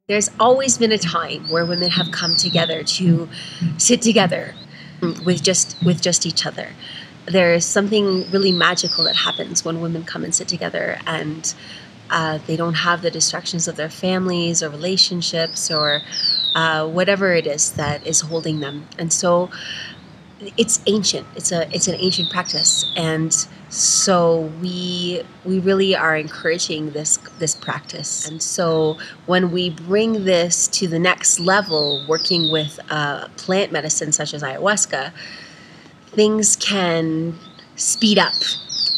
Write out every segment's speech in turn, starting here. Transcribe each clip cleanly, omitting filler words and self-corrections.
There's always been a time where women have come together to sit together with just each other. There's something really magical that happens when women come and sit together, and they don't have the distractions of their families or relationships or whatever it is that is holding them. And so it's ancient. It's an ancient practice, and so we really are encouraging this practice. And so when we bring this to the next level, working with plant medicine such as ayahuasca, things can speed up.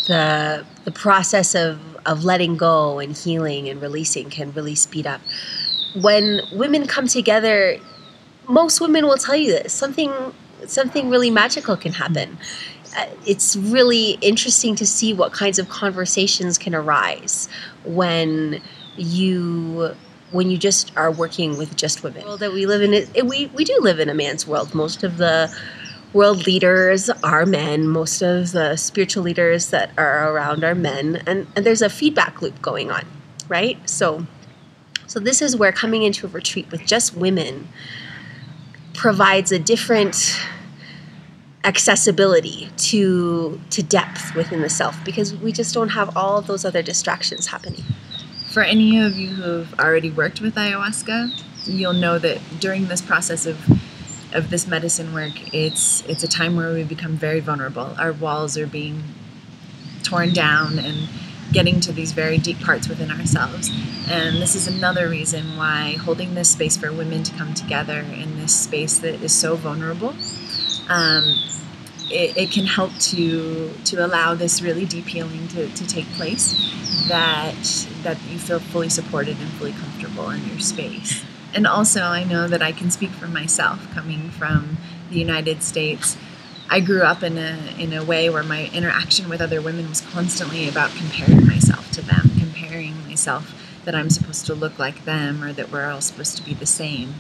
The process of letting go and healing and releasing can really speed up. When women come together, most women will tell you this, something really magical can happen. It's really interesting to see what kinds of conversations can arise when you just are working with just women. The world that we live in, we do live in a man's world. Most of the world leaders are men. Most of the spiritual leaders that are around are men. And there's a feedback loop going on, right? So this is where coming into a retreat with just women provides a different accessibility to depth within the self, because we just don't have all of those other distractions happening. For any of you who've already worked with ayahuasca, you'll know that during this process of this medicine work, it's a time where we become very vulnerable. Our walls are being torn down and getting to these very deep parts within ourselves. And this is another reason why holding this space for women to come together in this space that is so vulnerable, it can help to allow this really deep healing to take place, that you feel fully supported and fully comfortable in your space. And also, I know that I can speak for myself, coming from the United States. I grew up in a way where my interaction with other women was constantly about comparing myself to them, comparing myself that I'm supposed to look like them or that we're all supposed to be the same.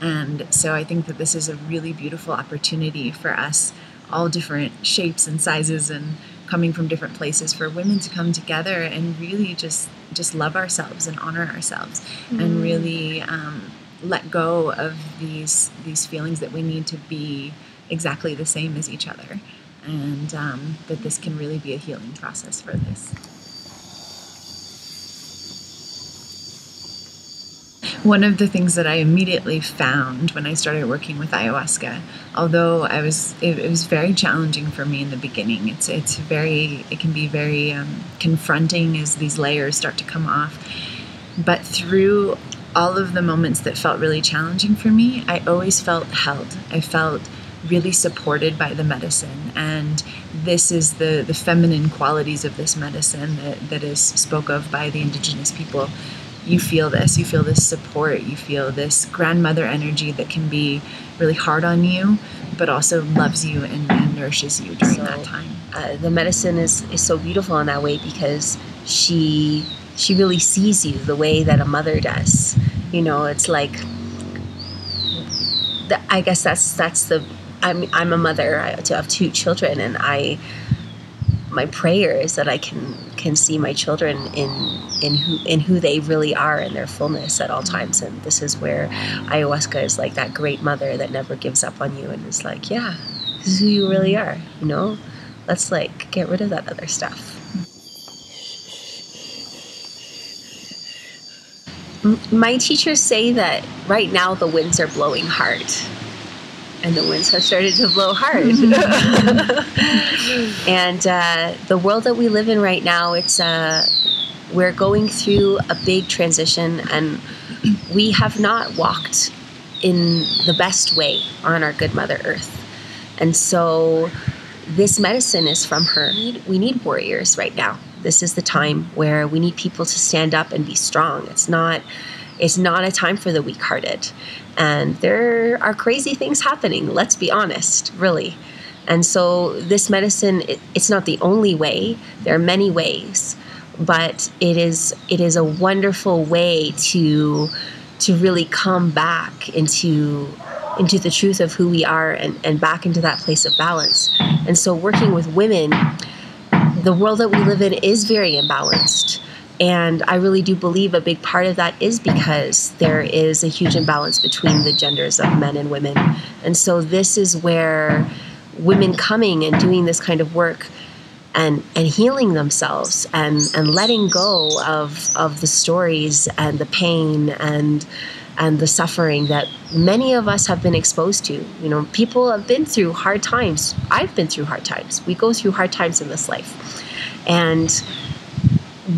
And so I think that this is a really beautiful opportunity for us, all different shapes and sizes and coming from different places, for women to come together and really just love ourselves and honor ourselves, and really let go of these feelings that we need to be exactly the same as each other, and that this can really be a healing process for this. One of the things that I immediately found when I started working with ayahuasca, although it was very challenging for me in the beginning. It can be very confronting as these layers start to come off. But through all of the moments that felt really challenging for me, I always felt held. I felt really supported by the medicine, and this is the feminine qualities of this medicine that is spoke of by the indigenous people. You feel this support, you feel this grandmother energy that can be really hard on you, but also loves you and nourishes you during that time. The medicine is so beautiful in that way, because she really sees you the way that a mother does. You know, it's like, I guess I'm a mother of 2 children, and my prayer is that I can see my children in who they really are, in their fullness at all times. And this is where ayahuasca is like that great mother that never gives up on you, and is like, yeah, this is who you really are, you know? Let's like get rid of that other stuff. My teachers say that right now the winds are blowing hard. And the winds have started to blow hard. And the world that we live in right now, we're going through a big transition, and we have not walked in the best way on our good Mother Earth. And so this medicine is from her. We need warriors right now. This is the time where we need people to stand up and be strong. It's not a time for the weak-hearted. And there are crazy things happening, let's be honest, really. And so this medicine, it's not the only way. There are many ways, but it is a wonderful way to really come back into the truth of who we are, and back into that place of balance. And so working with women, the world that we live in is very imbalanced. And I really do believe a big part of that is because there is a huge imbalance between the genders of men and women. And so this is where women coming and doing this kind of work and healing themselves and letting go of the stories and the pain and the suffering that many of us have been exposed to. You know, people have been through hard times. I've been through hard times. We go through hard times in this life. And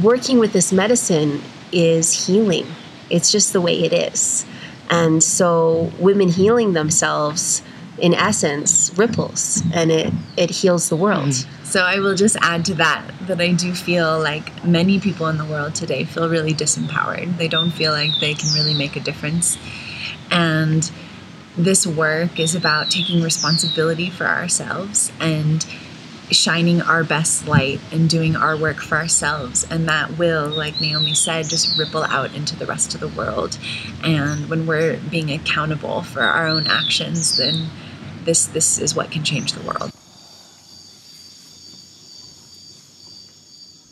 working with this medicine is healing. It's just the way it is. And so women healing themselves, in essence, ripples, and it heals the world. So I will just add to that I do feel like many people in the world today feel really disempowered. They don't feel like they can really make a difference. And this work is about taking responsibility for ourselves and shining our best light and doing our work for ourselves. And that will, like Naomi said, just ripple out into the rest of the world. And when we're being accountable for our own actions, then this is what can change the world.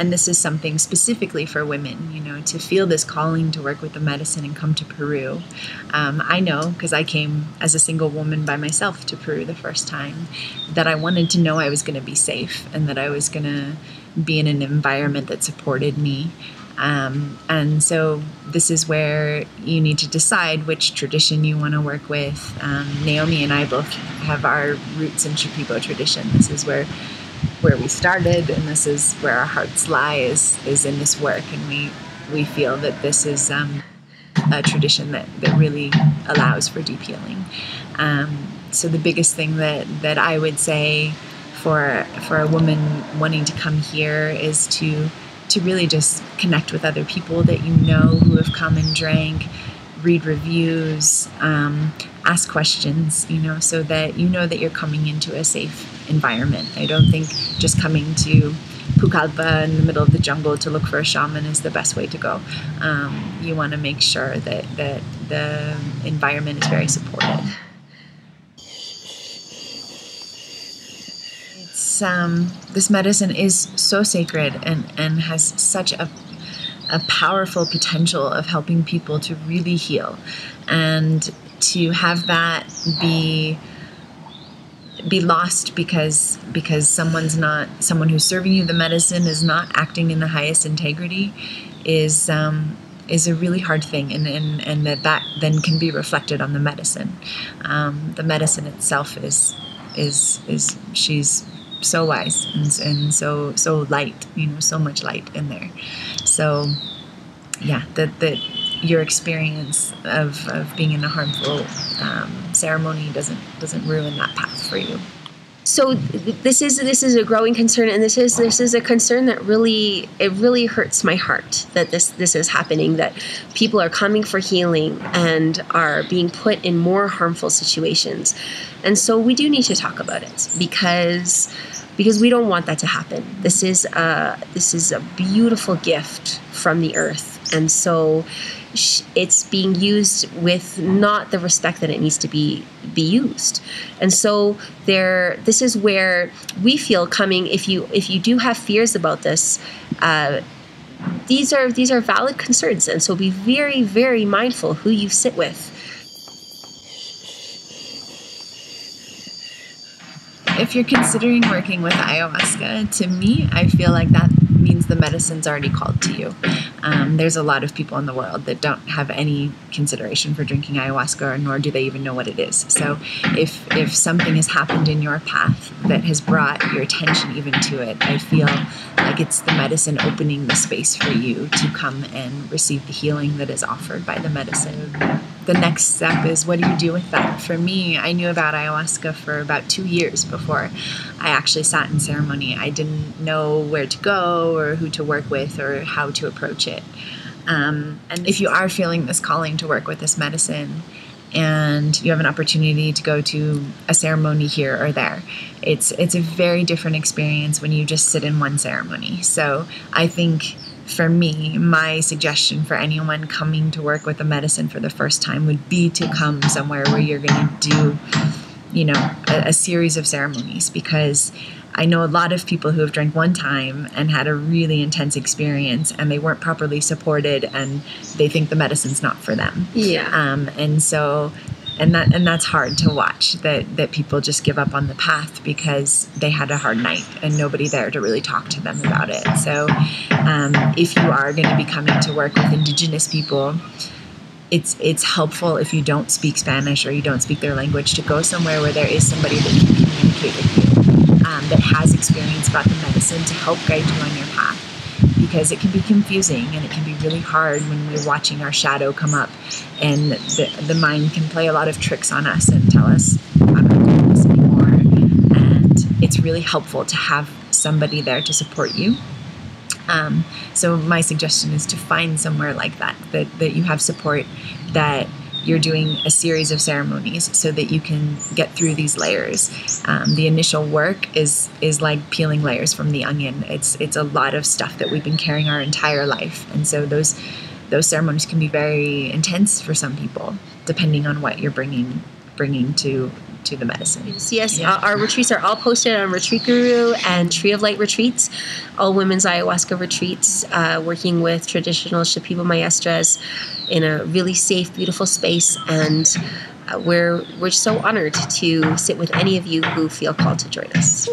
And this is something specifically for women, you know, to feel this calling to work with the medicine and come to Peru. I know, because I came as a single woman by myself to Peru the first time, that I wanted to know I was going to be safe and that I was going to be in an environment that supported me. And so this is where you need to decide which tradition you want to work with. Naomi and I both have our roots in Shipibo tradition. This is where we started, and this is where our hearts lie, is in this work. And we feel that this is a tradition that really allows for deep healing. So the biggest thing that I would say for a woman wanting to come here is to really just connect with other people that you know who have come and drank, read reviews, ask questions, you know, so that you know that you're coming into a safe environment. I don't think just coming to Pucallpa in the middle of the jungle to look for a shaman is the best way to go. You want to make sure that the environment is very supportive. This medicine is so sacred and has such a powerful potential of helping people to really heal, and to have that be lost because someone who's serving you the medicine is not acting in the highest integrity is a really hard thing, and that then can be reflected on the medicine. The medicine itself is she's so wise and so light, you know, so much light in there. So yeah, that your experience of being in a harmful ceremony doesn't ruin that path for you. So this is a growing concern, and this is a concern that really hurts my heart that this is happening, that people are coming for healing and are being put in more harmful situations. And so we do need to talk about it because we don't want that to happen. This is a beautiful gift from the earth. And so it's being used with not the respect that it needs to be used. And so this is where we feel coming, if you do have fears about this, these are valid concerns. And so be very, very mindful who you sit with. If you're considering working with ayahuasca, to me, I feel like that means the medicine's already called to you. There's a lot of people in the world that don't have any consideration for drinking ayahuasca, nor do they even know what it is. So if something has happened in your path that has brought your attention even to it, I feel like it's the medicine opening the space for you to come and receive the healing that is offered by the medicine. The next step is, what do you do with that? For me, I knew about ayahuasca for about 2 years before I actually sat in ceremony. I didn't know where to go or who to work with or how to approach it. And if you are feeling this calling to work with this medicine and you have an opportunity to go to a ceremony here or there, it's a very different experience when you just sit in one ceremony. So I think for me, my suggestion for anyone coming to work with the medicine for the first time would be to come somewhere where you're going to do, you know, a series of ceremonies, because I know a lot of people who have drank one time and had a really intense experience, and they weren't properly supported, and they think the medicine's not for them. And that's hard to watch, that people just give up on the path because they had a hard night and nobody there to really talk to them about it. So if you are going to be coming to work with Indigenous people, it's helpful if you don't speak Spanish or you don't speak their language to go somewhere where there is somebody that can communicate with you, that has experience about the medicine to help guide you on your path. Because it can be confusing and it can be really hard when we're watching our shadow come up, and the mind can play a lot of tricks on us and tell us, I'm not doing this anymore. And it's really helpful to have somebody there to support you. So my suggestion is to find somewhere like that you have support, that you're doing a series of ceremonies so that you can get through these layers. The initial work is like peeling layers from the onion. It's a lot of stuff that we've been carrying our entire life. And so those ceremonies can be very intense for some people, depending on what you're bringing to the medicine. Yes. Our retreats are all posted on Retreat Guru and Tree of Light retreats, all women's ayahuasca retreats, working with traditional Shipibo maestras in a really safe, beautiful space. And we're so honored to sit with any of you who feel called to join us.